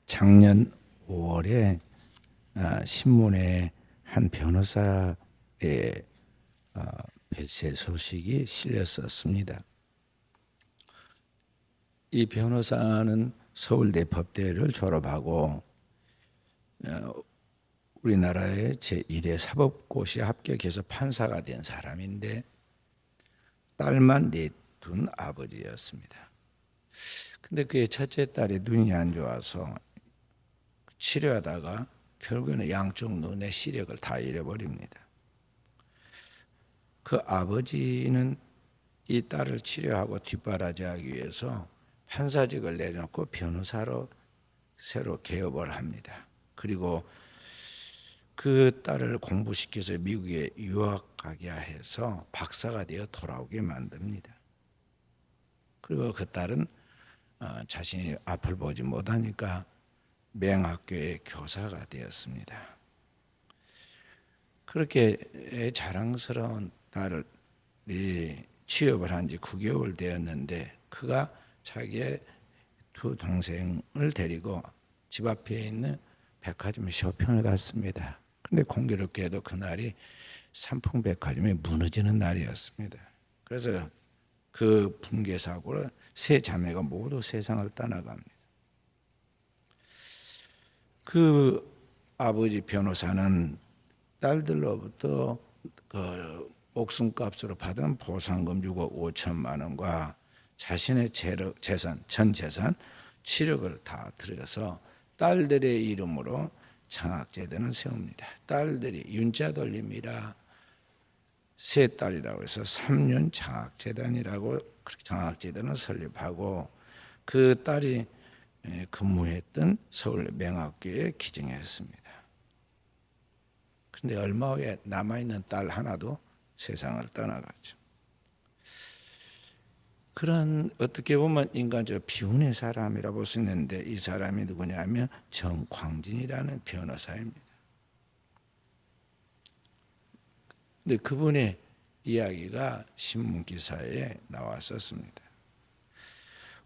작년 5월에 신문에 한 변호사의 별세 소식이 실렸었습니다. 이 변호사는 서울대 법대를 졸업하고 우리나라의 제1회 사법고시에 합격해서 판사가 된 사람인데 딸만 넷둔 아버지였습니다. 근데 그의 첫째 딸이 눈이 안 좋아서 치료하다가 결국에는 양쪽 눈의 시력을 다 잃어버립니다. 그 아버지는 이 딸을 치료하고 뒷바라지하기 위해서 판사직을 내려놓고 변호사로 새로 개업을 합니다. 그리고 그 딸을 공부시켜서 미국에 유학 가게 해서 박사가 되어 돌아오게 만듭니다. 그리고 그 딸은 자신이 앞을 보지 못하니까 맹학교의 교사가 되었습니다. 그렇게 자랑스러운 딸이 취업을 한 지 9개월 되었는데 그가 자기의 두 동생을 데리고 집 앞에 있는 백화점에 쇼핑을 갔습니다. 그런데 공교롭게도 그날이 삼풍백화점이 무너지는 날이었습니다. 그래서 그 붕괴 사고로 세 자매가 모두 세상을 떠나갑니다. 그 아버지 변호사는 딸들로부터 그 목숨값으로 받은 보상금 6억 5천만 원과 자신의 재산, 전 재산 7억을 다 들여서 딸들의 이름으로 장학재단을 세웁니다. 딸들이 윤자 돌림이라 세 딸이라고 해서 3륜 장학재단이라고 그렇게 장학재단을 설립하고 그 딸이 근무했던 서울 맹학교에 기증했습니다. 그런데 얼마 후에 남아있는 딸 하나도 세상을 떠나가죠. 그런 어떻게 보면 인간적 비운의 사람이라고 볼 수 있는데 이 사람이 누구냐면 정광진이라는 변호사입니다. 근데 그분의 이야기가 신문 기사에 나왔었습니다.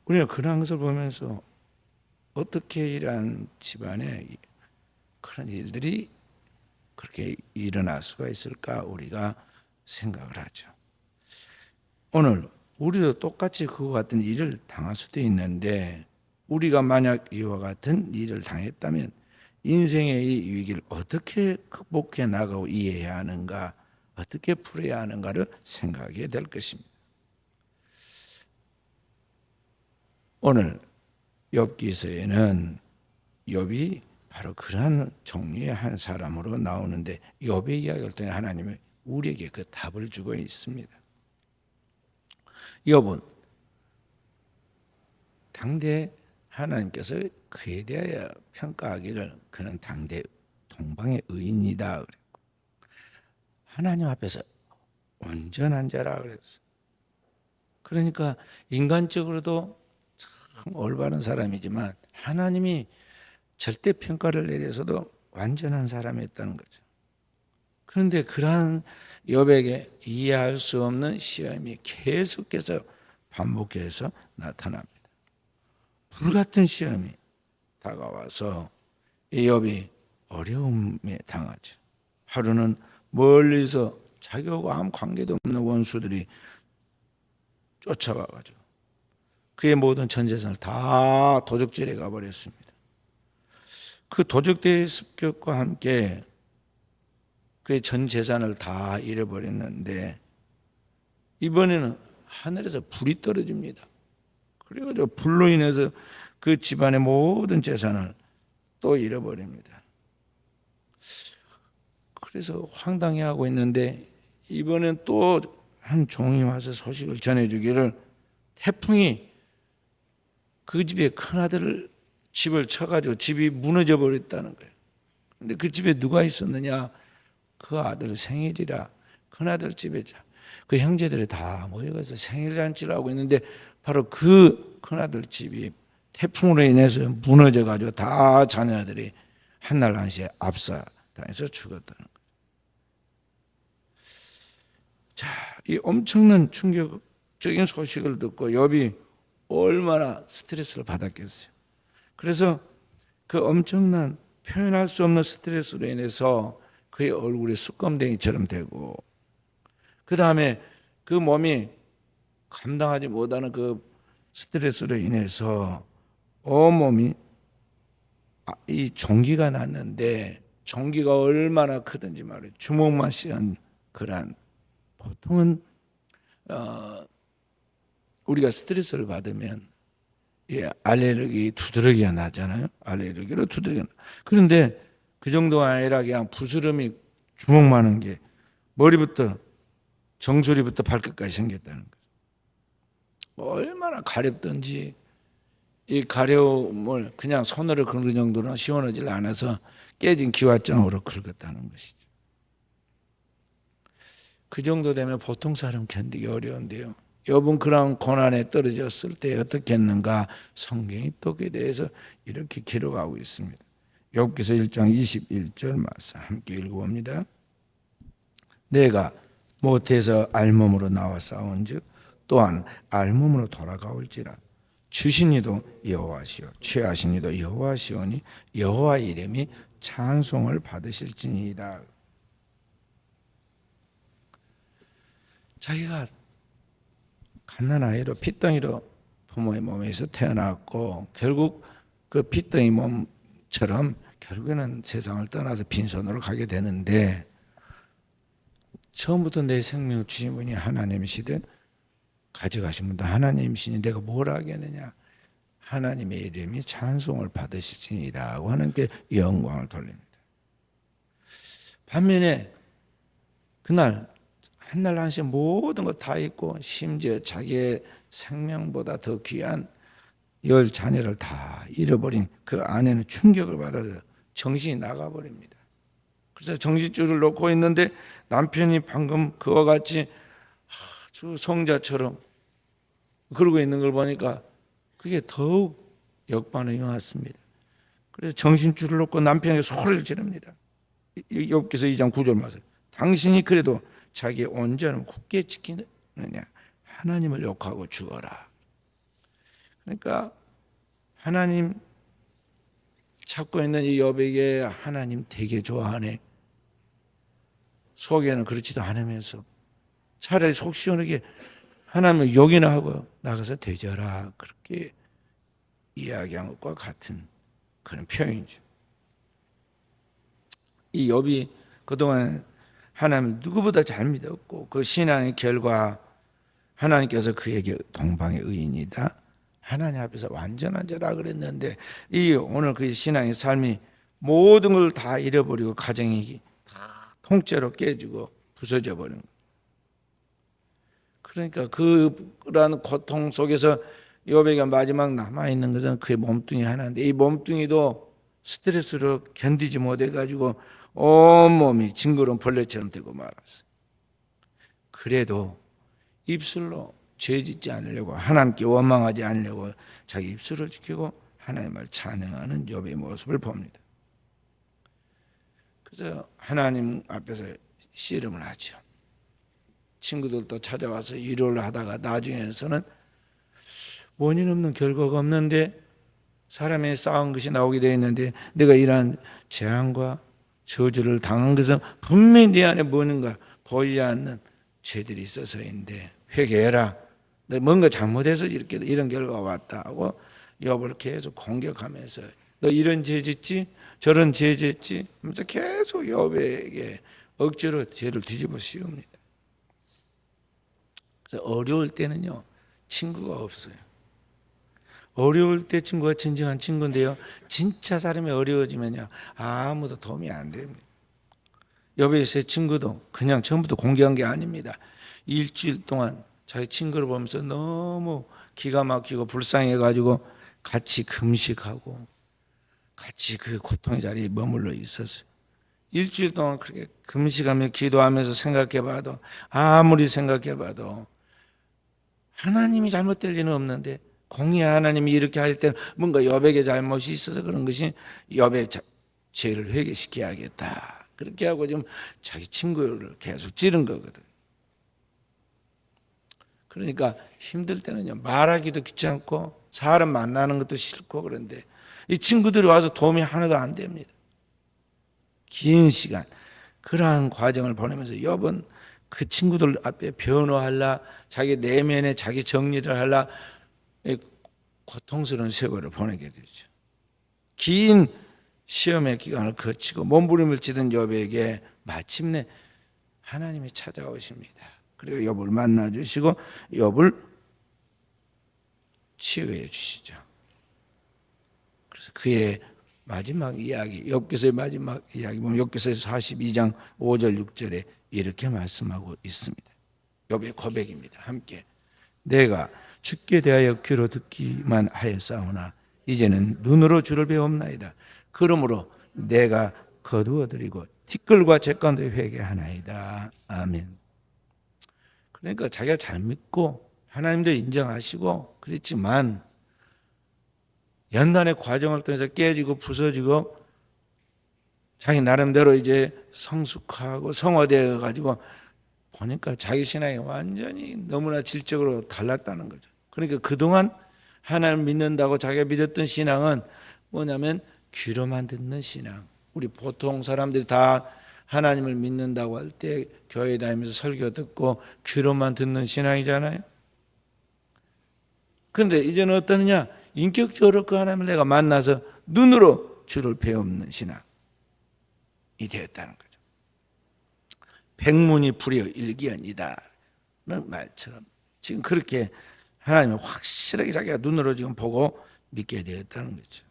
우리가 그런 것을 보면서 어떻게 이러한 집안에 그런 일들이 그렇게 일어날 수가 있을까 우리가 생각을 하죠. 오늘 우리도 똑같이 그와 같은 일을 당할 수도 있는데 우리가 만약 이와 같은 일을 당했다면 인생의 이 위기를 어떻게 극복해 나가고 이해해야 하는가, 어떻게 풀어야 하는가를 생각하게 될 것입니다. 오늘 욥기서에는 욥이 바로 그러한 종류의 한 사람으로 나오는데 욥의 이야기를 통해 하나님은 우리에게 그 답을 주고 있습니다. 욥은 당대 하나님께서 그에 대하여 평가하기를 그는 당대 동방의 의인이다 그랬고 하나님 앞에서 온전한 자라 그랬어요. 그러니까 인간적으로도 참 올바른 사람이지만 하나님이 절대 평가를 내려서도 완전한 사람이었다는 거죠. 그런데 그러한 욥에게 이해할 수 없는 시험이 계속해서 반복해서 나타납니다. 불같은 시험이 다가와서 이 욥이 어려움에 당하죠. 하루는 멀리서 자기하고 아무 관계도 없는 원수들이 쫓아와가지고 그의 모든 전 재산을 다 도적질해 가버렸습니다. 그 도적대의 습격과 함께 그의 전 재산을 다 잃어버렸는데 이번에는 하늘에서 불이 떨어집니다. 그래가지고 불로 인해서 그 집안의 모든 재산을 또 잃어버립니다. 그래서 황당해하고 있는데 이번엔 또 한 종이 와서 소식을 전해주기를 태풍이 그 집의 큰아들을 집을 쳐가지고 집이 무너져 버렸다는 거예요. 근데 그 집에 누가 있었느냐? 그 아들 생일이라 큰아들 집에 그 형제들이 다 모여서 생일잔치를 하고 있는데 바로 그 큰아들 집이 태풍으로 인해서 무너져가지고 다 자녀들이 한날 한시에 압사당해서 죽었다는 거예요. 자, 이 엄청난 충격적인 소식을 듣고 욥이 얼마나 스트레스를 받았겠어요. 그래서 그 엄청난 표현할 수 없는 스트레스로 인해서 그의 얼굴이 숯검댕이처럼 되고, 그 다음에 그 몸이 감당하지 못하는 그 스트레스로 인해서 온몸이 이 종기가 났는데, 종기가 얼마나 크든지 말이에요. 주먹만 씌운 그런, 보통은 우리가 스트레스를 받으면 알레르기 두드러기가 나잖아요. 알레르기로 두드러기가 나. 그런데 그 정도가 아니라 그냥 부스럼이 주먹만한 게 머리부터 정수리부터 발끝까지 생겼다는 거죠. 얼마나 가렵든지 이 가려움을 그냥 손으로 긁는 정도는 시원하지 않아서 깨진 기와장으로 긁었다는 것이죠. 그 정도 되면 보통 사람 견디기 어려운데요. 여분 그런 고난에 떨어졌을 때 어떻게 했는가, 성경이 또 그에 대해서 이렇게 기록하고 있습니다. 욥기서 1장 21절 말씀 함께 읽어봅니다. 내가 못해서 알몸으로 나와 싸운즉 또한 알몸으로 돌아가올지라. 주신 이도 여호와시요 취하신 이도 여호와시오니 여호와 이름이 찬송을 받으실지니이다. 자기가 갓난아이로 핏덩이로 부모의 몸에서 태어났고, 결국 그 핏덩이 몸처럼 결국에는 세상을 떠나서 빈손으로 가게 되는데, 처음부터 내 생명을 주신 분이 하나님이시되 가져가신 분도 하나님이시니 내가 뭘 하겠느냐, 하나님의 이름이 찬송을 받으시니라고 하는 게 영광을 돌립니다. 반면에 그날 한날 한시에 모든 것 다 잊고, 심지어 자기의 생명보다 더 귀한 10 자녀를 다 잃어버린 그 아내는 충격을 받아서 정신이 나가버립니다. 그래서 정신줄을 놓고 있는데 남편이 방금 그와 같이 아주 성자처럼 그러고 있는 걸 보니까 그게 더욱 역반응이 왔습니다. 그래서 정신줄을 놓고 남편에게 소리를 지릅니다. 욥기서 2장 9절 말씀. 당신이 그래도 자기의 온전함을 굳게 지키느냐, 하나님을 욕하고 죽어라. 그러니까 하나님 찾고 있는 이 욥에게 하나님 되게 좋아하네. 속에는 그렇지도 않으면서 차라리 속 시원하게 하나님을 욕이나 하고 나가서 되져라, 그렇게 이야기한 것과 같은 그런 표현이죠. 이 욥이 그동안 하나님을 누구보다 잘 믿었고, 그 신앙의 결과 하나님께서 그에게 동방의 의인이다, 하나님 앞에서 완전한 자라 그랬는데, 이 오늘 그 신앙의 삶이 모든 걸 다 잃어버리고 가정이 다 통째로 깨지고 부서져 버린 거예요. 그러니까 그러한 고통 속에서 욥에게 마지막 남아있는 것은 그의 몸뚱이 하나인데, 이 몸뚱이도 스트레스로 견디지 못해가지고 온몸이 징그러운 벌레처럼 되고 말았어요. 그래도 입술로 죄짓지 않으려고, 하나님께 원망하지 않으려고 자기 입술을 지키고 하나님을 찬양하는 욥의 모습을 봅니다. 그래서 하나님 앞에서 씨름을 하죠. 친구들도 찾아와서 위로를 하다가 나중에서는 원인 없는 결과가 없는데 사람의 쌓은 것이 나오게 되어 있는데, 내가 이러한 재앙과 저주를 당한 것은 분명히 네 안에 뭔가 보이지 않는 죄들이 있어서인데 회개해라, 너 뭔가 잘못해서 이렇게 이런 결과가 왔다 하고 욥을 계속 공격하면서 너 이런 죄 짓지 저런 죄 짓지 하면서 계속 욥에게 억지로 죄를 뒤집어 씌웁니다. 그래서 어려울 때는요, 친구가 없어요. 어려울 때 친구가 진정한 친구인데요, 진짜 사람이 어려워지면요 아무도 도움이 안 됩니다. 욥의 세 친구도 그냥 처음부터 공개한 게 아닙니다. 일주일 동안 자기 친구를 보면서 너무 기가 막히고 불쌍해가지고 같이 금식하고 같이 그 고통의 자리에 머물러 있었어요. 일주일 동안 그렇게 금식하며 기도하면서 생각해봐도, 아무리 생각해봐도 하나님이 잘못될 리는 없는데, 공의 하나님이 이렇게 할 때는 뭔가 욥에게 잘못이 있어서 그런 것이 욥의 죄를 회개시켜야겠다, 그렇게 하고 지금 자기 친구를 계속 찌른 거거든. 그러니까 힘들 때는요 말하기도 귀찮고 사람 만나는 것도 싫고 그런데 이 친구들이 와서 도움이 하나도 안 됩니다. 긴 시간 그러한 과정을 보내면서 욥은 그 친구들 앞에 변호하려 자기 내면에 자기 정리를 하려 고통스러운 세월을 보내게 되죠. 긴 시험의 기간을 거치고 몸부림을 치던 욥에게 마침내 하나님이 찾아오십니다. 그리고 욥을 만나주시고 욥을 치유해 주시죠. 그래서 그의 마지막 이야기, 욥기서의 마지막 이야기 보면 욥기서에서 42장 5절 6절에 이렇게 말씀하고 있습니다. 욥의 고백입니다. 함께 내가 주께 대하여 귀로 듣기만 하였사오나 이제는 눈으로 주를 배옵나이다. 그러므로 내가 거두어드리고 티끌과 잿가운데 회개하나이다. 아멘. 그러니까 자기가 잘 믿고 하나님도 인정하시고 그랬지만 연단의 과정을 통해서 깨지고 부서지고 자기 나름대로 이제 성숙하고 성화되어 가지고 보니까 자기 신앙이 완전히 너무나 질적으로 달랐다는 거죠. 그러니까 그동안 하나님을 믿는다고 자기가 믿었던 신앙은 뭐냐면 귀로만 듣는 신앙. 우리 보통 사람들이 다 하나님을 믿는다고 할 때 교회 다니면서 설교 듣고 귀로만 듣는 신앙이잖아요. 그런데 이제는 어떠느냐? 인격적으로 그 하나님을 내가 만나서 눈으로 주를 배우는 신앙이 되었다는 거죠. 백문이 불여 일견이다 는 말처럼 지금 그렇게 하나님을 확실하게 자기가 눈으로 지금 보고 믿게 되었다는 거죠.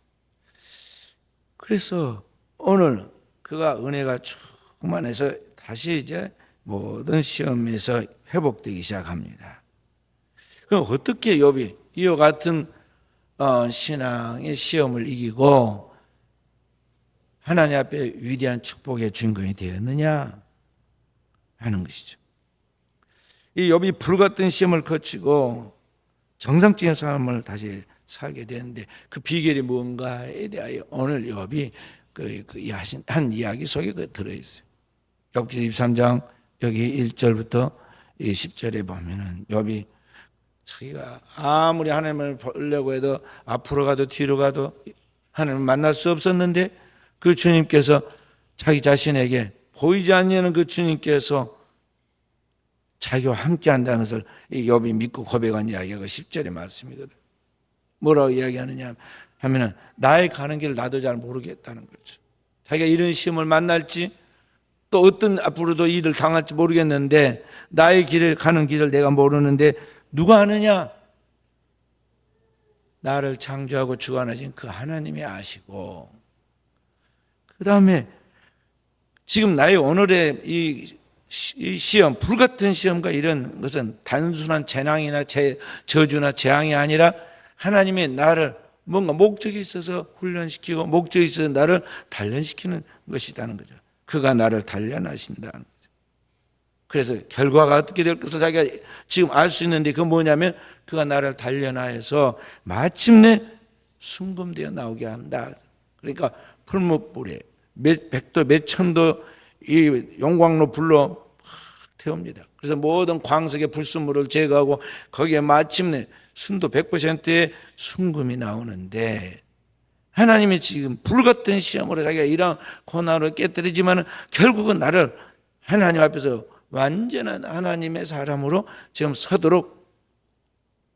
그래서 오늘 그가 은혜가 충만해서 다시 이제 모든 시험에서 회복되기 시작합니다. 그럼 어떻게 욥이 이와 같은 신앙의 시험을 이기고 하나님 앞에 위대한 축복의 주인공이 되었느냐 하는 것이죠. 이 욥이 불같은 시험을 거치고 정상적인 삶을 다시 살게 되는데 그 비결이 뭔가에 대하여 오늘 욥이 한 이야기 속에 들어있어요. 욥기 23장 여기 1절부터 10절에 보면은 욥이 자기가 아무리 하나님을 보려고 해도 앞으로 가도 뒤로 가도 하나님을 만날 수 없었는데 그 주님께서 자기 자신에게 보이지 않는 그 주님께서 자기와 함께 한다는 것을 이 욥이 믿고 고백한 이야기가 10절의 말씀이거든. 뭐라고 이야기하느냐 하면은 나의 가는 길을 나도 잘 모르겠다는 거죠. 자기가 이런 시험을 만날지 또 어떤 앞으로도 일을 당할지 모르겠는데 나의 길을 가는 길을 내가 모르는데 누가 아느냐? 나를 창조하고 주관하신 그 하나님이 아시고 그 다음에 지금 나의 오늘의 이 시험, 불같은 시험과 이런 것은 단순한 재난이나 저주나 재앙이 아니라 하나님의 나를 뭔가 목적이 있어서 훈련시키고 목적이 있어서 나를 단련시키는 것이라는 거죠. 그가 나를 단련하신다는 거죠. 그래서 결과가 어떻게 될 것을 자기가 지금 알 수 있는데 그건 뭐냐면 그가 나를 단련하여서 마침내 순금되어 나오게 한다. 그러니까 풀무불에 백도 몇 천도 이 용광로 불로 확 태웁니다. 그래서 모든 광석의 불순물을 제거하고 거기에 마침내 순도 100%의 순금이 나오는데 하나님이 지금 불같은 시험으로 자기가 이런 고난으로 깨뜨리지만 결국은 나를 하나님 앞에서 완전한 하나님의 사람으로 지금 서도록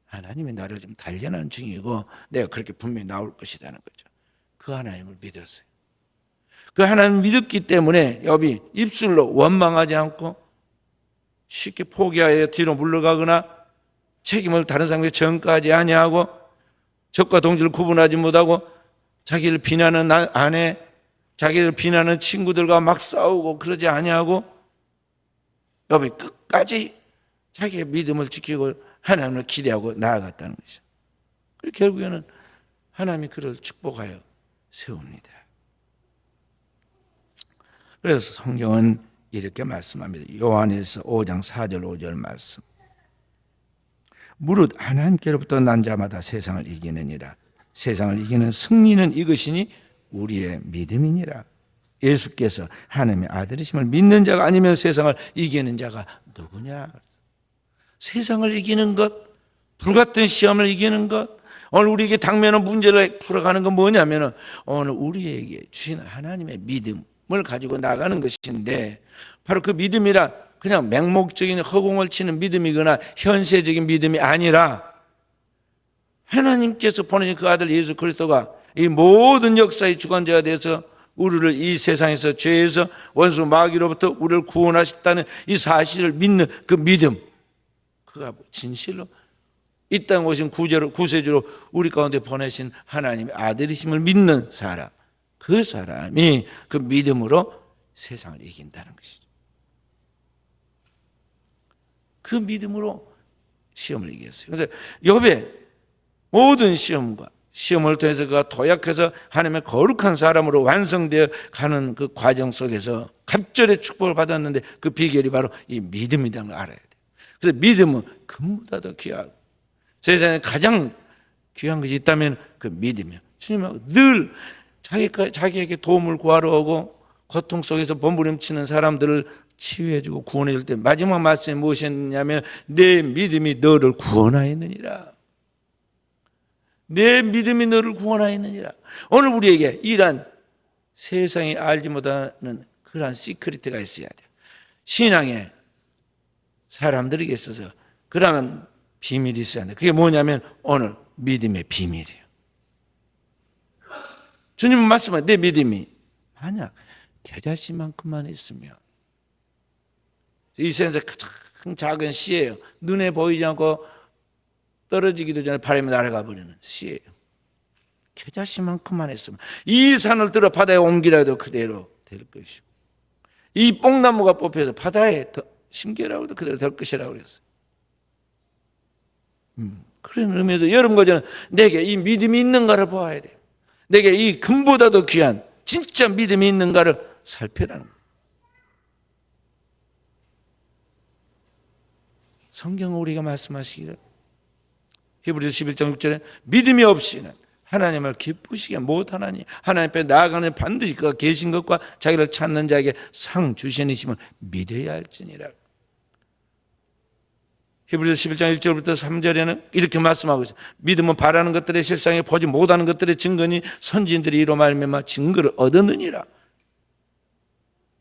하나님이 나를 지금 단련한 중이고 내가 그렇게 분명히 나올 것이라는 거죠. 그 하나님을 믿었어요. 그 하나님을 믿었기 때문에 욥이 입술로 원망하지 않고 쉽게 포기하여 뒤로 물러가거나 책임을 다른 사람에게 전가하지 아니하고 적과 동지를 구분하지 못하고 자기를 비난하는 아내, 자기를 비난하는 친구들과 막 싸우고 그러지 아니하고 욥이 끝까지 자기의 믿음을 지키고 하나님을 기대하고 나아갔다는 것이죠. 그리고 결국에는 하나님이 그를 축복하여 세웁니다. 그래서 성경은 이렇게 말씀합니다. 요한일서 5장 4절 5절 말씀. 무릇 하나님께로부터 난 자마다 세상을 이기느니라. 세상을 이기는 승리는 이것이니 우리의 믿음이니라. 예수께서 하나님의 아들이심을 믿는 자가 아니면 세상을 이기는 자가 누구냐? 세상을 이기는 것, 불같은 시험을 이기는 것, 오늘 우리에게 당면한 문제를 풀어가는 건 뭐냐면은 오늘 우리에게 주신 하나님의 믿음을 가지고 나가는 것인데, 바로 그 믿음이라 그냥 맹목적인 허공을 치는 믿음이거나 현세적인 믿음이 아니라 하나님께서 보내신 그 아들 예수 그리스도가 이 모든 역사의 주관자가 되어서 우리를 이 세상에서 죄에서 원수 마귀로부터 우리를 구원하셨다는 이 사실을 믿는 그 믿음, 그가 진실로 이 땅에 오신 구세주로 우리 가운데 보내신 하나님의 아들이심을 믿는 사람, 그 사람이 그 믿음으로 세상을 이긴다는 것이죠. 그 믿음으로 시험을 이겼어요. 그래서 욥의 모든 시험을 통해서 그가 도약해서 하나님의 거룩한 사람으로 완성되어 가는 그 과정 속에서 갑절의 축복을 받았는데, 그 비결이 바로 이 믿음이라는 걸 알아야 돼요. 그래서 믿음은 금보다 더 귀하고 세상에 가장 귀한 것이 있다면 그 믿음이에요. 주님은 늘 자기에게 도움을 구하러 오고 고통 속에서 몸부림치는 사람들을 치유해주고 구원해줄 때 마지막 말씀이 무엇이었냐면 내 믿음이 너를 구원하였느니라. 내 믿음이 너를 구원하였느니라. 오늘 우리에게 이러한 세상이 알지 못하는 그러한 시크릿가 있어야 돼요. 신앙에 사람들에게 있어서 그러한 비밀이 있어야 돼. 그게 뭐냐면 오늘 믿음의 비밀이에요. 주님은 말씀하신 내 믿음이 만약 겨자씨만큼만 있으면, 이 세상에서 가장 작은 씨예요. 눈에 보이지 않고 떨어지기도 전에 바람에 날아가 버리는 씨예요. 겨자씨만큼만 있으면 이 산을 들어 바다에 옮기라도 그대로 될 것이고, 이 뽕나무가 뽑혀서 바다에 심겨라고 해도 그대로 될 것이라고 그랬어요. 그런 의미에서 여러분 거저는 내게 이 믿음이 있는가를 보아야 돼요. 내게 이 금보다도 귀한 진짜 믿음이 있는가를 살펴라는 거예요. 성경은 우리가 말씀하시기를 히브리서 11장 6절에 믿음이 없이는 하나님을 기쁘시게 못하나니 하나님 앞에 나아가는 반드시 그가 계신 것과 자기를 찾는 자에게 상 주시니심을 믿어야 할지니라. 히브리서 11장 1절부터 3절에는 이렇게 말씀하고 있어요. 믿음은 바라는 것들의 실상에 보지 못하는 것들의 증거니 선지인들이 이로 말미암아 증거를 얻었느니라.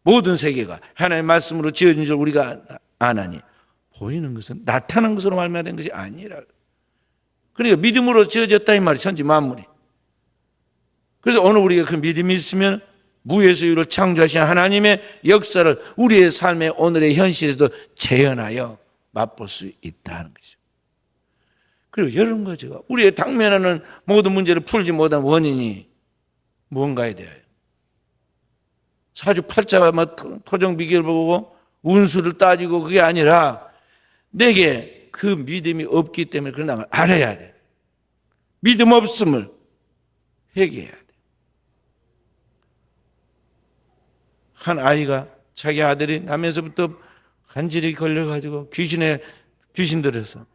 모든 세계가 하나님의 말씀으로 지어진 줄 우리가 아나니 보이는 것은 나타난 것으로 말미암은 것이 아니라. 그러니까 믿음으로 지어졌다 이 말이 천지 만물이. 그래서 오늘 우리가 그 믿음이 있으면 무에서 유를 창조하신 하나님의 역사를 우리의 삶의 오늘의 현실에서도 재현하여 맛볼 수 있다는 것이죠. 그리고 이런 거죠. 우리의 당면하는 모든 문제를 풀지 못한 원인이 무언가에 대하여 사주팔자 토정 비결을 보고 운수를 따지고 그게 아니라 내게 그 믿음이 없기 때문에 그런 걸 알아야 돼. 믿음 없음을 회개해야 돼. 한 아이가 자기 아들이 나면서부터 간질이 걸려가지고 귀신 들어서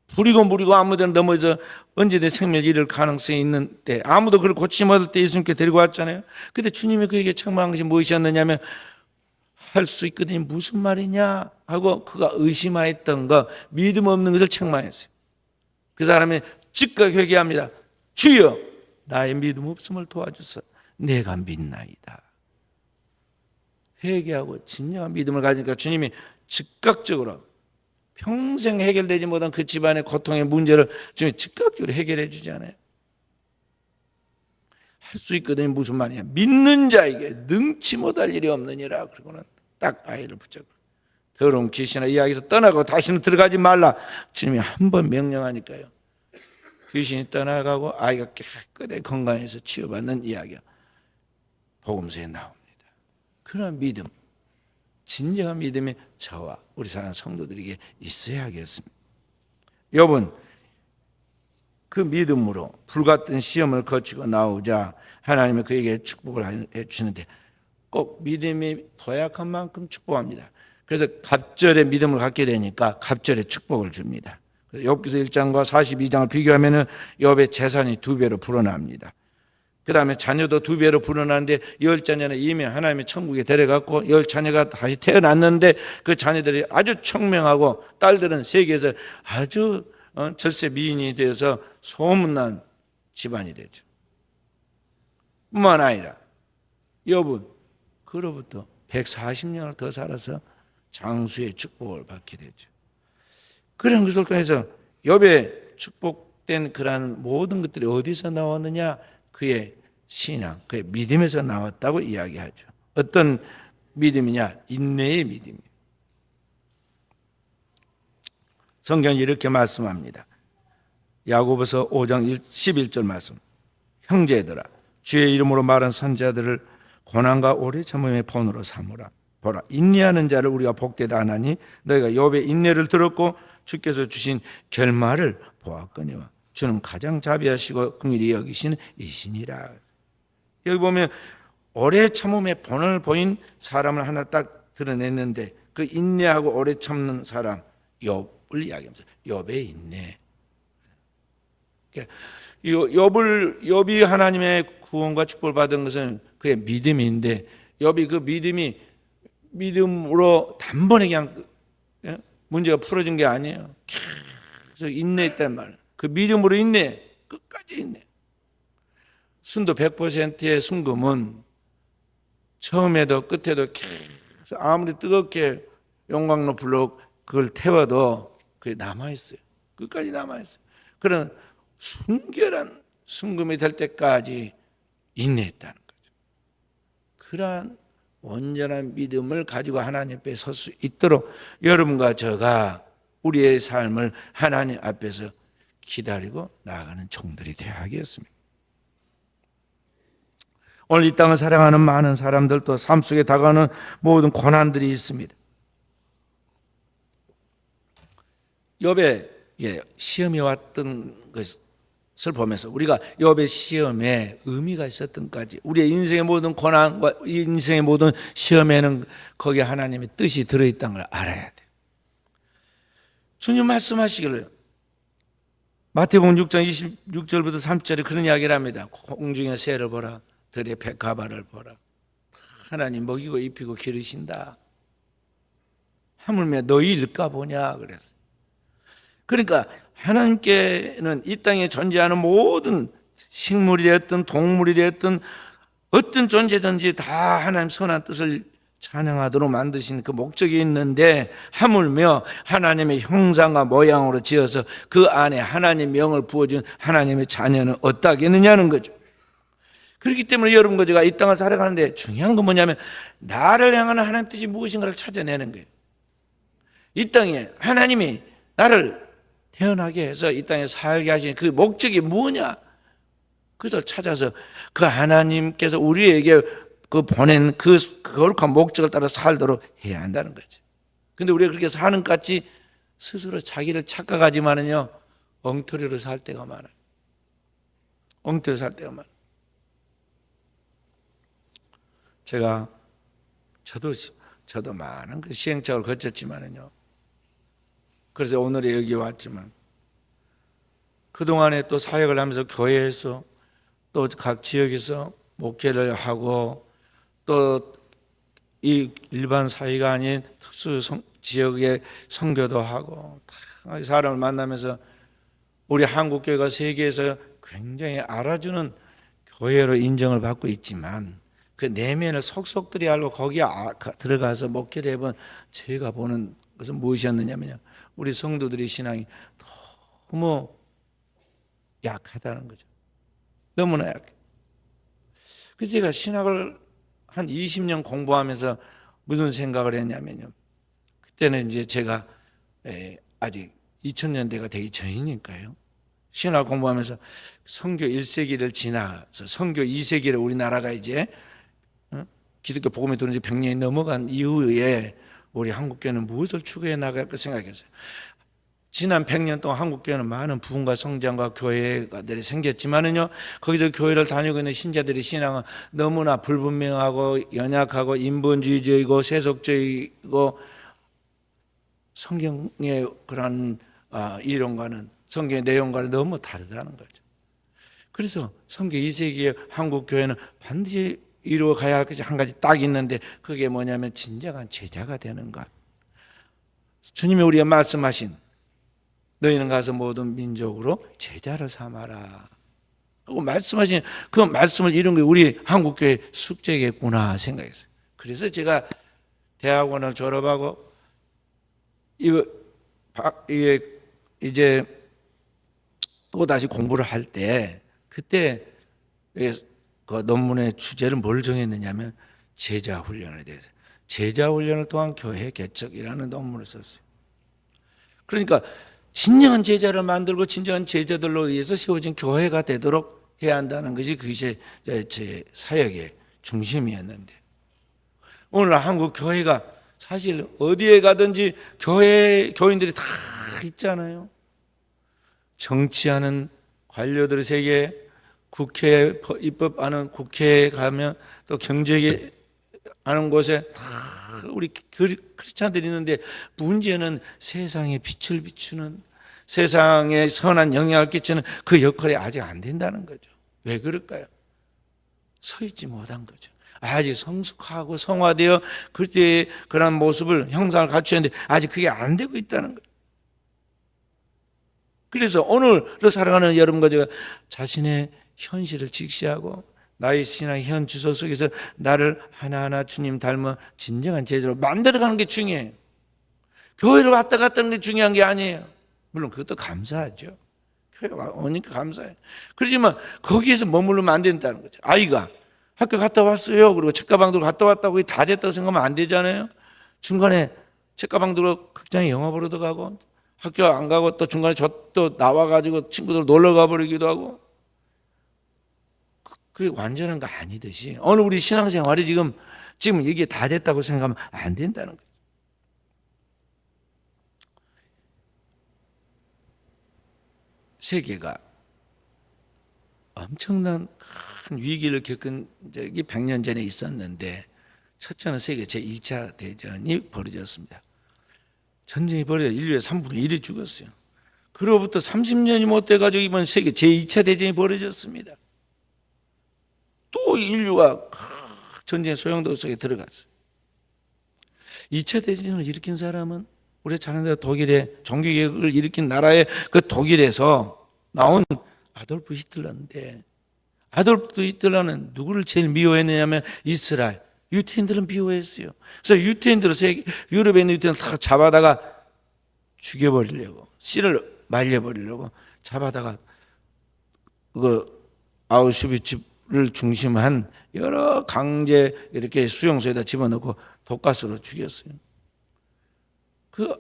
부리고 아무데나 넘어져 언제든 생명을 잃을 가능성이 있는데 아무도 그걸 고치지 못할 때 예수님께 데리고 왔잖아요. 근데 주님이 그에게 책망한 것이 무엇이었느냐면 할 수 있거든요. 무슨 말이냐 하고 그가 의심하였던 거, 믿음 없는 것을 책망했어요. 그 사람이 즉각 회개합니다. 주여 나의 믿음 없음을 도와주소. 내가 믿나이다. 회개하고 진정한 믿음을 가지니까 주님이 즉각적으로 평생 해결되지 못한 그 집안의 고통의 문제를 주님이 즉각적으로 해결해 주지 않아요. 할 수 있거든요. 무슨 말이냐. 믿는 자에게 능치 못할 일이 없느니라. 그리고는 딱 아이를 붙잡고 더러운 귀신아 이야기에서 떠나고 다시는 들어가지 말라. 주님이 한 번 명령하니까요. 귀신이 떠나가고 아이가 깨끗하게 건강해서 치유받는 이야기가 복음서에 나옵니다. 그런 믿음, 진정한 믿음이 저와 우리 사랑하는 성도들에게 있어야겠습니다. 욥은 그 믿음으로 불같은 시험을 거치고 나오자 하나님은 그에게 축복을 해주시는데 꼭 믿음이 도약한 만큼 축복합니다. 그래서 갑절의 믿음을 갖게 되니까 갑절의 축복을 줍니다. 욥기서 1장과 42장을 비교하면 욥의 재산이 2배로 불어납니다. 그 다음에 자녀도 2배로 불어나는데 10자녀는 이미 하나님의 천국에 데려갔고 10자녀가 다시 태어났는데 그 자녀들이 아주 청명하고 딸들은 세계에서 아주 절세 미인이 되어서 소문난 집안이 되죠. 뿐만 아니라 욥은 그로부터 140년을 더 살아서 장수의 축복을 받게 되죠. 그런 것을 통해서 욥의 축복된 그러한 모든 것들이 어디서 나왔느냐? 그의 신앙, 그의 믿음에서 나왔다고 이야기하죠. 어떤 믿음이냐? 인내의 믿음이에요. 성경이 이렇게 말씀합니다. 야고보서 5장 11절 말씀. 형제들아, 주의 이름으로 말한 선지자들을 고난과 오래 참음의 본으로 삼으라. 보라, 인내하는 자를 우리가 복되다 하나니 너희가 욥의 인내를 들었고 주께서 주신 결말을 보았거니와 주는 가장 자비하시고 긍휼히 여기시는 이시니라. 여기 보면 오래 참음의 본을 보인 사람을 하나 딱 드러냈는데 그 인내하고 오래 참는 사람 욥을 이야기합니다. 욥의 인내. 욥이 하나님의 구원과 축복을 받은 것은 그의 믿음인데 욥이 그 믿음으로 단번에 그냥 문제가 풀어진 게 아니에요. 계속 인내했단 말이에요. 그 믿음으로 인내, 끝까지 인내. 순도 100%의 순금은 처음에도 끝에도 계속 아무리 뜨겁게 용광로 불로 그걸 태워도 그게 남아있어요. 끝까지 남아있어요. 그런 순결한 순금이 될 때까지 인내했다는 거죠. 그러한 온전한 믿음을 가지고 하나님 앞에 설 수 있도록 여러분과 저가 우리의 삶을 하나님 앞에서 기다리고 나아가는 종들이 되어야 하겠습니다. 오늘 이 땅을 사랑하는 많은 사람들도 삶 속에 다가오는 모든 고난들이 있습니다. 욥의 시험이 왔던 것을 보면서 우리가 욥의 시험에 의미가 있었던까지 우리의 인생의 모든 고난과 인생의 모든 시험에는 거기에 하나님의 뜻이 들어있다는 걸 알아야 돼요. 주님 말씀하시기를 마태복음 6장 26절부터 30절에 그런 이야기를 합니다. 공중의 새를 보라, 들의 백합화를 보라. 하나님 먹이고 입히고 기르신다. 하물며 너희일까 보냐 그랬어요. 그러니까 하나님께는 이 땅에 존재하는 모든 식물이 되었든 동물이 되었든 어떤 존재든지 다 하나님 선한 뜻을 찬양하도록 만드신 그 목적이 있는데 하물며 하나님의 형상과 모양으로 지어서 그 안에 하나님 명을 부어준 하나님의 자녀는 어떠하겠느냐는 거죠. 그렇기 때문에 여러분과 제가 이 땅을 살아가는데 중요한 건 뭐냐면 나를 향하는 하나님 뜻이 무엇인가를 찾아내는 거예요. 이 땅에 하나님이 나를 태어나게 해서 이 땅에 살게 하신 그 목적이 뭐냐? 그것을 찾아서 그 하나님께서 우리에게 그 보낸 그 거룩한 목적을 따라 살도록 해야 한다는 거지. 근데 우리가 그렇게 사는 것 같이 스스로 자기를 착각하지만은요, 엉터리로 살 때가 많아요. 엉터리로 살 때가 많아요. 저도 많은 그 시행착오를 거쳤지만은요. 그래서 오늘에 여기 왔지만 그동안에 또 사역을 하면서 교회에서 또 각 지역에서 목회를 하고 또 이 일반 사회가 아닌 특수 지역의 선교도 하고 다 사람을 만나면서 우리 한국교회가 세계에서 굉장히 알아주는 교회로 인정을 받고 있지만 그 내면을 속속들이 알고 거기에 들어가서 목회를 해본 제가 보는 것은 무엇이었느냐면요, 우리 성도들의 신앙이 너무 약하다는 거죠. 너무나 약해. 그래서 제가 신학을 한 20년 공부하면서 무슨 생각을 했냐면요, 그때는 이제 제가 아직 2000년대가 되기 전이니까요. 신학 공부하면서 선교 1세기를 지나서 선교 2세기를 우리나라가 이제 기독교 복음이 들어온 지 100년이 넘어간 이후에 우리 한국교회는 무엇을 추구해 나갈까 생각했어요. 지난 100년 동안 한국교회는 많은 부흥과 성장과 교회가들이 생겼지만은요, 거기서 교회를 다니고 있는 신자들의 신앙은 너무나 불분명하고 연약하고 인본주의적이고 세속적이고 성경의 그런 이론과는 성경의 내용과는 너무 다르다는 거죠. 그래서 선교 2세기의 한국교회는 반드시 이루어가야 할 것이 한 가지 딱 있는데 그게 뭐냐면 진정한 제자가 되는 것. 주님이 우리가 말씀하신 너희는 가서 모든 민족으로 제자를 삼아라 하고 말씀하신 그 말씀을 이룬 게 우리 한국교회 숙제겠구나 생각했어요. 그래서 제가 대학원을 졸업하고 이제 또 다시 공부를 할 때 그때 그 논문의 주제를 뭘 정했느냐면 제자 훈련에 대해서 제자 훈련을 통한 교회 개척이라는 논문을 썼어요. 그러니까 진정한 제자를 만들고 진정한 제자들로 의해서 세워진 교회가 되도록 해야 한다는 것이 그것이 제 사역의 중심이었는데 오늘 한국 교회가 사실 어디에 가든지 교인들이 다 있잖아요. 정치하는 관료들의 세계, 국회 입법하는 국회에 가면 또 경제 하는 곳에 다 우리 크리스찬들이 있는데 문제는 세상에 빛을 비추는 세상에 선한 영향을 끼치는 그 역할이 아직 안 된다는 거죠. 왜 그럴까요? 서 있지 못한 거죠. 아직 성숙하고 성화되어 그때의 그런 모습을 형상을 갖추었는데 아직 그게 안 되고 있다는 거죠. 그래서 오늘을 살아가는 여러분과 제가 자신의 현실을 직시하고 나의 신앙의 현 주소 속에서 나를 하나하나 주님 닮아 진정한 제자로 만들어가는 게 중요해요. 교회를 왔다 갔다 하는 게 중요한 게 아니에요. 물론 그것도 감사하죠. 교회가 오니까 감사해요. 그렇지만 거기에서 머무르면 안 된다는 거죠. 아이가 학교 갔다 왔어요. 그리고 책가방도 갔다 왔다고 다 됐다고 생각하면 안 되잖아요. 중간에 책가방 들어 극장에 영화 보러 가고 학교 안 가고 또 중간에 또 나와가지고 친구들 놀러 가버리기도 하고 그게 완전한 거 아니듯이 오늘 우리 신앙생활이 지금 이게 다 됐다고 생각하면 안 된다는 거죠. 세계가 엄청난 큰 위기를 겪은 적이 100년 전에 있었는데 첫째는 세계 제2차 대전이 벌어졌습니다. 전쟁이 벌어져 인류의 3분의 1이 죽었어요. 그로부터 30년이 못 돼가지고 이번 세계 제2차 대전이 벌어졌습니다. 또 인류가 전쟁의 소용돌이 속에 들어갔어요. 2차 대전을 일으킨 사람은 우리 잘 아는 독일의 종교개혁을 일으킨 나라의 그 독일에서 나온 아돌프 히틀러인데 아돌프 히틀러는 누구를 제일 미워했느냐면 이스라엘, 유태인들은 미워했어요. 그래서 유태인들을 유럽에 있는 유태인을 다 잡아다가 죽여버리려고 씨를 말려버리려고 잡아다가 그 아우슈비츠를 중심한 여러 강제 이렇게 수용소에다 집어넣고 독가스로 죽였어요. 그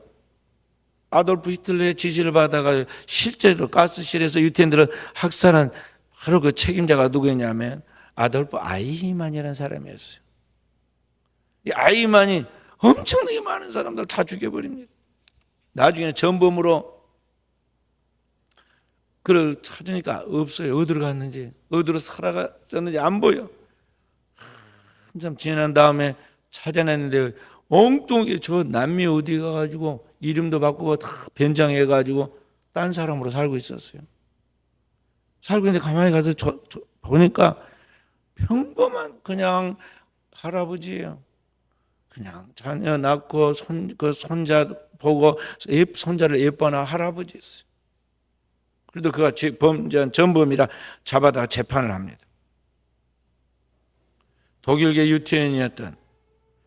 아돌프 히틀러의 지시를 받아가 실제로 가스실에서 유태인들을 학살한 바로 그 책임자가 누구였냐면 아돌프 아이히만이라는 사람이었어요. 이 아이히만이 엄청나게 많은 사람들 다 죽여버립니다. 나중에 전범으로 그를 찾으니까 없어요. 어디로 갔는지, 어디로 살아갔는지 안 보여. 한참 지난 다음에 찾아냈는데 엉뚱하게 저 남미 어디 가가지고 이름도 바꾸고 다 변장해가지고 딴 사람으로 살고 있었어요. 살고 있는데 가만히 가서 보니까 평범한 그냥 할아버지예요. 그냥 자녀 낳고 그 손자 보고 손자를 예뻐하는 할아버지였어요. 그래도 그가 전범이라 잡아다가 재판을 합니다. 독일계 유태인이었던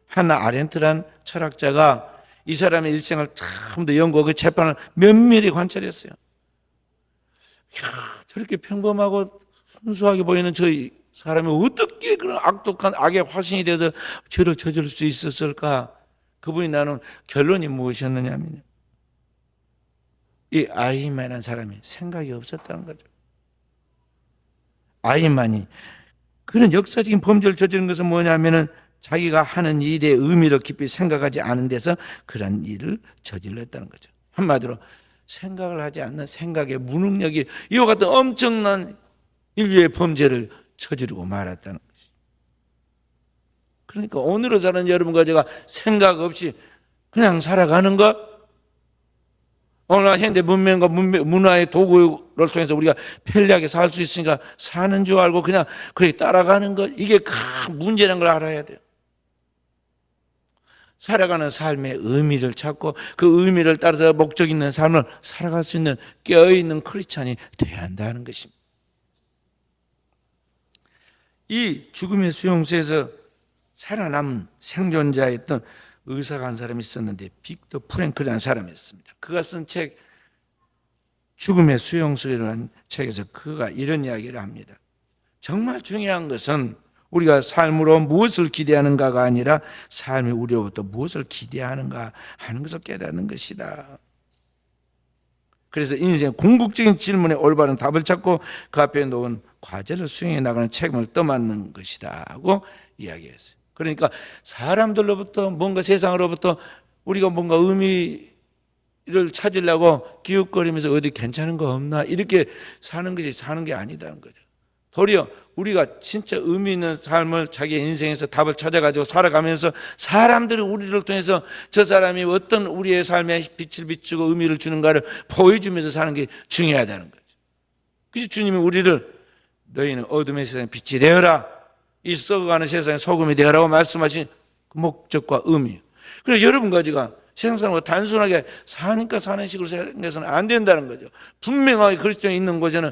하나 아렌트란 철학자가 이 사람의 일생을 처음부터 연구하고 그 재판을 면밀히 관찰했어요. 저렇게 평범하고 순수하게 보이는 저 사람이 어떻게 그런 악독한 악의 화신이 돼서 죄를 저지를 수 있었을까? 그분이 나눈 결론이 무엇이었느냐면 이 아이히만이라는 사람이 생각이 없었다는 거죠. 아이히만이 그런 역사적인 범죄를 저지른 것은 뭐냐면은 자기가 하는 일의 의미를 깊이 생각하지 않은 데서 그런 일을 저질렀다는 거죠. 한마디로 생각을 하지 않는 생각의 무능력이 이와 같은 엄청난 인류의 범죄를 저지르고 말았다는 것이죠. 그러니까 오늘을 사는 여러분과 제가 생각 없이 그냥 살아가는 것, 오늘 현대 문명과 문화의 도구를 통해서 우리가 편리하게 살 수 있으니까 사는 줄 알고 그냥 그렇게 따라가는 것, 이게 큰 문제라는 걸 알아야 돼요. 살아가는 삶의 의미를 찾고 그 의미를 따라서 목적 있는 삶을 살아갈 수 있는 깨어있는 크리스찬이 되어야 한다는 것입니다. 이 죽음의 수용소에서 살아남은 생존자였던 의사가 한 사람이 있었는데 빅터 프랭클이라는 사람이었습니다. 그가 쓴 책 죽음의 수용소라는 책에서 그가 이런 이야기를 합니다. 정말 중요한 것은 우리가 삶으로 무엇을 기대하는가가 아니라 삶이 우리로부터 무엇을 기대하는가 하는 것을 깨닫는 것이다. 그래서 인생 궁극적인 질문에 올바른 답을 찾고 그 앞에 놓은 과제를 수행해 나가는 책임을 떠맡는 것이다 하고 이야기했어요. 그러니까 사람들로부터 뭔가 세상으로부터 우리가 뭔가 의미를 찾으려고 기웃거리면서 어디 괜찮은 거 없나 이렇게 사는 것이 사는 게 아니다는 거죠. 도리어 우리가 진짜 의미 있는 삶을 자기 인생에서 답을 찾아가지고 살아가면서 사람들이 우리를 통해서 저 사람이 어떤 우리의 삶에 빛을 비추고 의미를 주는가를 보여주면서 사는 게 중요하다는 거죠. 그래서 주님이 우리를 너희는 어둠의 세상에 빛이 되어라, 이 썩어가는 세상에 소금이 되어라고 말씀하신 그 목적과 의미. 그래서 여러분 가지가 세상 사람과 단순하게 사니까 사는 식으로 생각해서는 안 된다는 거죠. 분명하게 그리스도에 있는 곳에는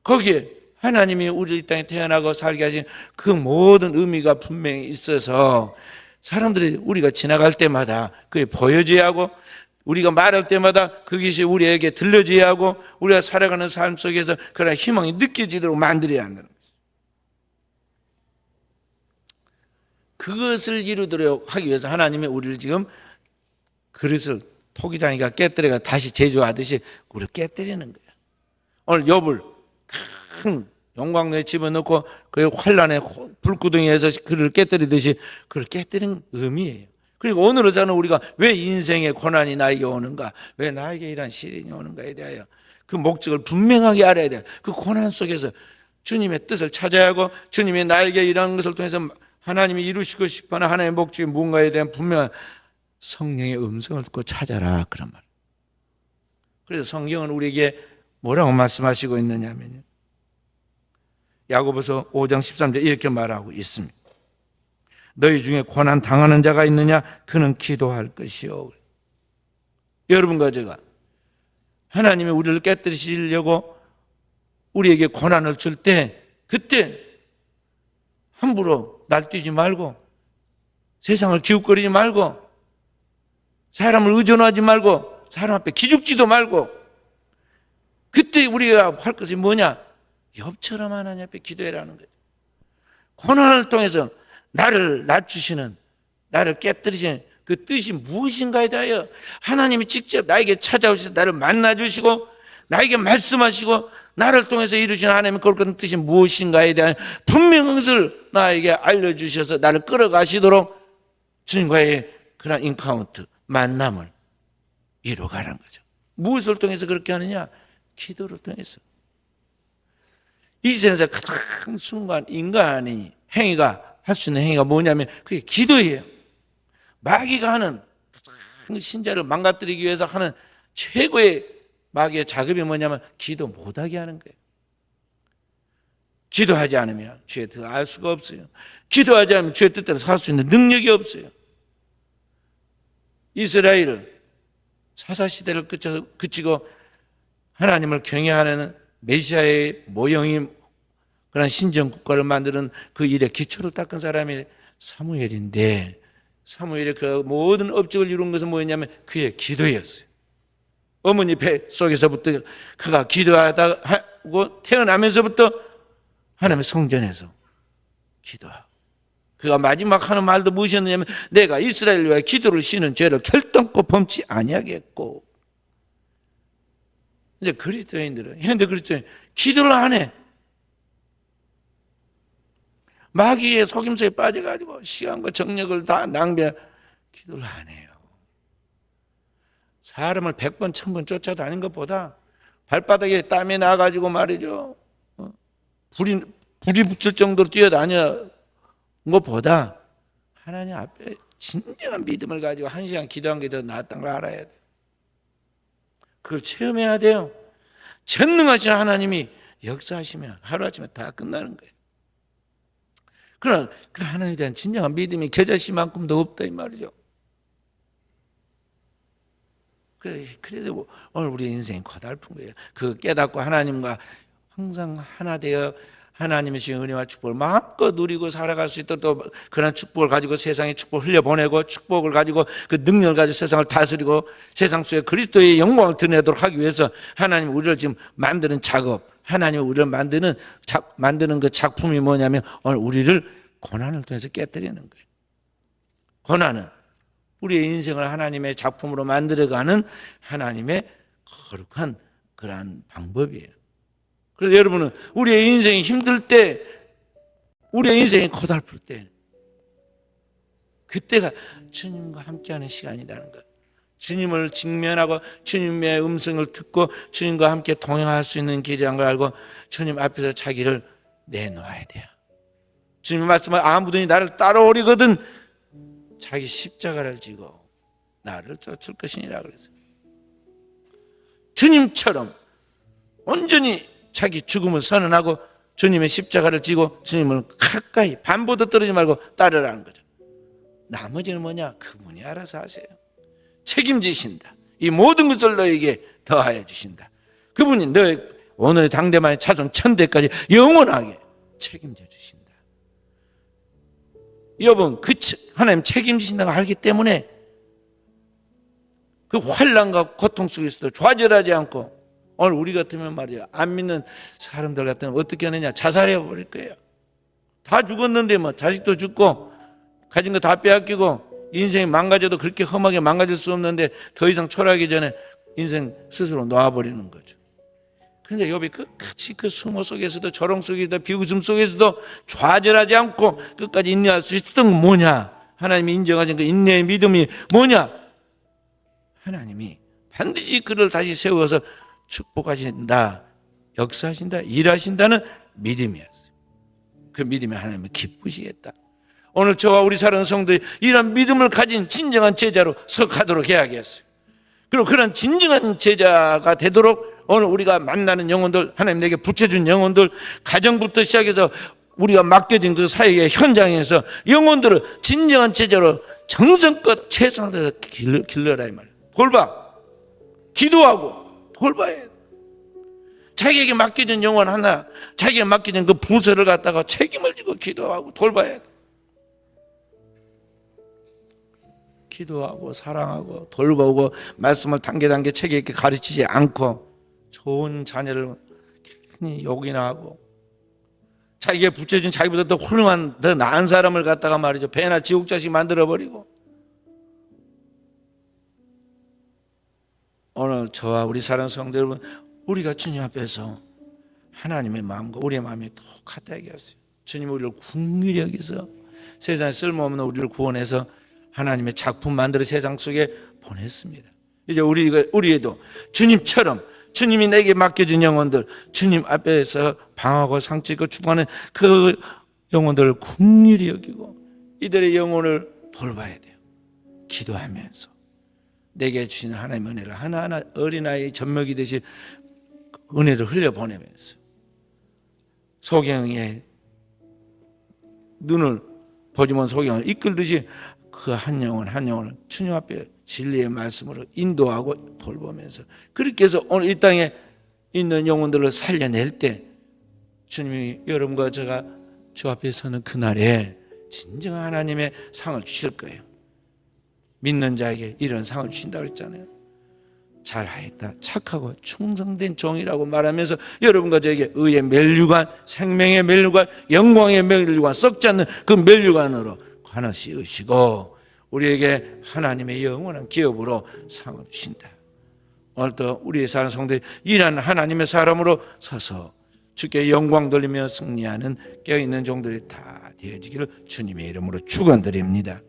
거기에 하나님이 우리 이 땅에 태어나고 살게 하신 그 모든 의미가 분명히 있어서 사람들이 우리가 지나갈 때마다 그게 보여져야 하고 우리가 말할 때마다 그것이 우리에게 들려져야 하고 우리가 살아가는 삶 속에서 그런 희망이 느껴지도록 만들어야 한다는 거죠. 그것을 이루도록 하기 위해서 하나님이 우리를 지금 그릇을 토기장이가 깨뜨려가 다시 제조하듯이 우리를 깨뜨리는 거예요. 오늘 욥을 큰 용광로에 집어넣고 그 환란의 불구덩이에서 그를 깨뜨리듯이 그를 깨뜨리는 의미예요. 그리고 오늘은 저는 우리가 왜 인생의 고난이 나에게 오는가, 왜 나에게 이런 시련이 오는가에 대하여 그 목적을 분명하게 알아야 돼요. 그 고난 속에서 주님의 뜻을 찾아야 하고 주님이 나에게 이런 것을 통해서 하나님이 이루시고 싶어하는 하나님의 목적이 무언가에 대한 분명한 성령의 음성을 듣고 찾아라, 그런 말. 그래서 성경은 우리에게 뭐라고 말씀하시고 있느냐면요, 야고보서 5장 13절 이렇게 말하고 있습니다. 너희 중에 고난 당하는 자가 있느냐? 그는 기도할 것이요. 여러분과 제가 하나님이 우리를 깨뜨리시려고 우리에게 고난을 줄 때 그때 함부로 날뛰지 말고 세상을 기웃거리지 말고 사람을 의존하지 말고 사람 앞에 기죽지도 말고 그때 우리가 할 것이 뭐냐? 욥처럼 하나님 앞에 기도해라는 거죠. 고난을 통해서 나를 낮추시는, 나를 깨뜨리시는 그 뜻이 무엇인가에 대하여 하나님이 직접 나에게 찾아오셔서 나를 만나주시고 나에게 말씀하시고 나를 통해서 이루시는 하나님의 거룩한 뜻이 무엇인가에 대한 분명한 것을 나에게 알려주셔서 나를 끌어가시도록 주님과의 그런 인카운트, 만남을 이루어가는 거죠. 무엇을 통해서 그렇게 하느냐? 기도를 통해서. 이 세상에서 가장 순간 인간이 행위가 할 수 있는 행위가 뭐냐면 그게 기도예요. 마귀가 하는 가장 신자를 망가뜨리기 위해서 하는 최고의 마귀의 작업이 뭐냐면 기도 못하게 하는 거예요. 기도하지 않으면 주의 뜻을 알 수가 없어요. 기도하지 않으면 주의 뜻대로 살 수 있는 능력이 없어요. 이스라엘은 사사시대를 그치고 하나님을 경외하는 메시아의 모형인 그런 신정국가를 만드는 그 일에 기초를 닦은 사람이 사무엘인데 사무엘의 그 모든 업적을 이룬 것은 뭐였냐면 그의 기도였어요. 어머니 배 속에서부터 그가 기도하고 태어나면서부터 하나님의 성전에서 기도하고 그가 마지막 하는 말도 무엇이었느냐면 내가 이스라엘 위하여 기도를 쉬는 죄를 결단코 범치 아니하겠고. 이제 그리스도인들은 현대 그리스도인 기도를 안 해. 마귀의 속임수에 빠져가지고 시간과 정력을 다 낭비해 기도를 안 해요. 사람을 100번 1000번 쫓아다닌 것보다 발바닥에 땀이 나가지고 말이죠, 불이 붙을 정도로 뛰어다녀 것보다 하나님 앞에 진정한 믿음을 가지고 1시간 기도한 게 더 낫다는 걸 알아야 돼요. 그걸 체험해야 돼요. 전능하신 하나님이 역사하시면 하루아침에 다 끝나는 거예요. 그러나 그 하나님에 대한 진정한 믿음이 겨자씨만큼도 없다 이 말이죠. 그래서 오늘 우리 인생이 고달픈 거예요. 그 깨닫고 하나님과 항상 하나 되어 하나님의 주신 은혜와 축복을 마음껏 누리고 살아갈 수 있도록 또 그런 축복을 가지고 세상에 축복을 흘려보내고 축복을 가지고 그 능력을 가지고 세상을 다스리고 세상 속에 그리스도의 영광을 드러내도록 하기 위해서 하나님 우리를 지금 만드는 작업, 하나님 우리를 만드는 그 작품이 뭐냐면 오늘 우리를 고난을 통해서 깨뜨리는 거예요. 고난은 우리의 인생을 하나님의 작품으로 만들어가는 하나님의 거룩한 그러한 방법이에요. 그래서 여러분은 우리의 인생이 힘들 때, 우리의 인생이 고달플 때, 그때가 주님과 함께하는 시간이라는 거예요. 주님을 직면하고 주님의 음성을 듣고 주님과 함께 동행할 수 있는 길이란 걸 알고 주님 앞에서 자기를 내놓아야 돼요. 주님의 말씀은 아무든지 나를 따라오리거든 자기 십자가를 지고 나를 쫓을 것이니라 그랬어요. 주님처럼 온전히 자기 죽음을 선언하고 주님의 십자가를 지고 주님을 가까이 반보도 떨어지지 말고 따르라는 거죠. 나머지는 뭐냐? 그분이 알아서 하세요. 책임지신다. 이 모든 것을 너에게 더하여 주신다. 그분이 너 오늘 당대만에 찾아온 천대까지 영원하게 책임져 주신다. 여러분, 하나님 책임지신다고 알기 때문에 그 환난과 고통 속에서도 좌절하지 않고 오늘 우리 같으면 말이야, 안 믿는 사람들 같으면 어떻게 하느냐? 자살해 버릴 거예요. 다 죽었는데 뭐 자식도 죽고 가진 거 다 빼앗기고 인생이 망가져도 그렇게 험하게 망가질 수 없는데 더 이상 초라하기 전에 인생 스스로 놓아버리는 거죠. 그런데 욥이 끝까지 그 수모 속에서도 조롱 속에서도 비웃음 속에서도 좌절하지 않고 끝까지 인내할 수 있었던 건 뭐냐? 하나님이 인정하신 그 인내의 믿음이 뭐냐? 하나님이 반드시 그를 다시 세워서 축복하신다, 역사하신다, 일하신다는 믿음이었어요. 그 믿음에 하나님은 기쁘시겠다. 오늘 저와 우리 사랑하는 성도들이 이런 믿음을 가진 진정한 제자로 서가도록 해야겠어요. 그리고 그런 진정한 제자가 되도록 오늘 우리가 만나는 영혼들, 하나님 내게 붙여준 영혼들, 가정부터 시작해서 우리가 맡겨진 그 사역의 현장에서 영혼들을 진정한 제자로 정성껏 최선을 다해서 길러라 이 말이에요. 돌봐, 기도하고 돌봐야 돼. 자기에게 맡겨진 영혼 하나, 자기에게 맡겨진 그 부서를 갖다가 책임을 지고 기도하고 돌봐야 돼. 기도하고 사랑하고 돌보고 말씀을 단계 책 있게 가르치지 않고 좋은 자녀를 괜히 욕이나 하고 자기가 붙여준 자기보다 더 훌륭한 더 나은 사람을 갖다가 말이죠 배나 지옥자식 만들어버리고 오늘 저와 우리 사랑하는 성도 여러분 우리가 주님 앞에서 하나님의 마음과 우리의 마음이 똑같다 얘기했어요. 주님이 우리를 긍휼히 여기서 세상에 쓸모없는 우리를 구원해서 하나님의 작품 만들어 세상 속에 보냈습니다. 이제 우리에도 주님처럼 주님이 내게 맡겨준 영혼들 주님 앞에서 방하고 상처있고 죽어가는 그 영혼들을 긍휼히 여기고 이들의 영혼을 돌봐야 돼요. 기도하면서 내게 주신 하나님의 은혜를 하나하나 어린아이의 젖먹이 되신 은혜를 흘려보내면서 소경의 눈을 보지만 소경을 이끌듯이 그 한 영혼을 주님 앞에 진리의 말씀으로 인도하고 돌보면서 그렇게 해서 오늘 이 땅에 있는 영혼들을 살려낼 때 주님이 여러분과 제가 주 앞에 서는 그날에 진정한 하나님의 상을 주실 거예요. 믿는 자에게 이런 상을 주신다고 했잖아요. 잘하였다 착하고 충성된 종이라고 말하면서 여러분과 저에게 의의 멸류관, 생명의 멸류관, 영광의 멸류관, 썩지 않는 그 멸류관으로 관을 씌우시고 우리에게 하나님의 영원한 기업으로 상을 주신다. 오늘도 우리의 사는 성도들이 이런 하나님의 사람으로 서서 주께 영광 돌리며 승리하는 깨어있는 종들이 다 되어지기를 주님의 이름으로 축원드립니다.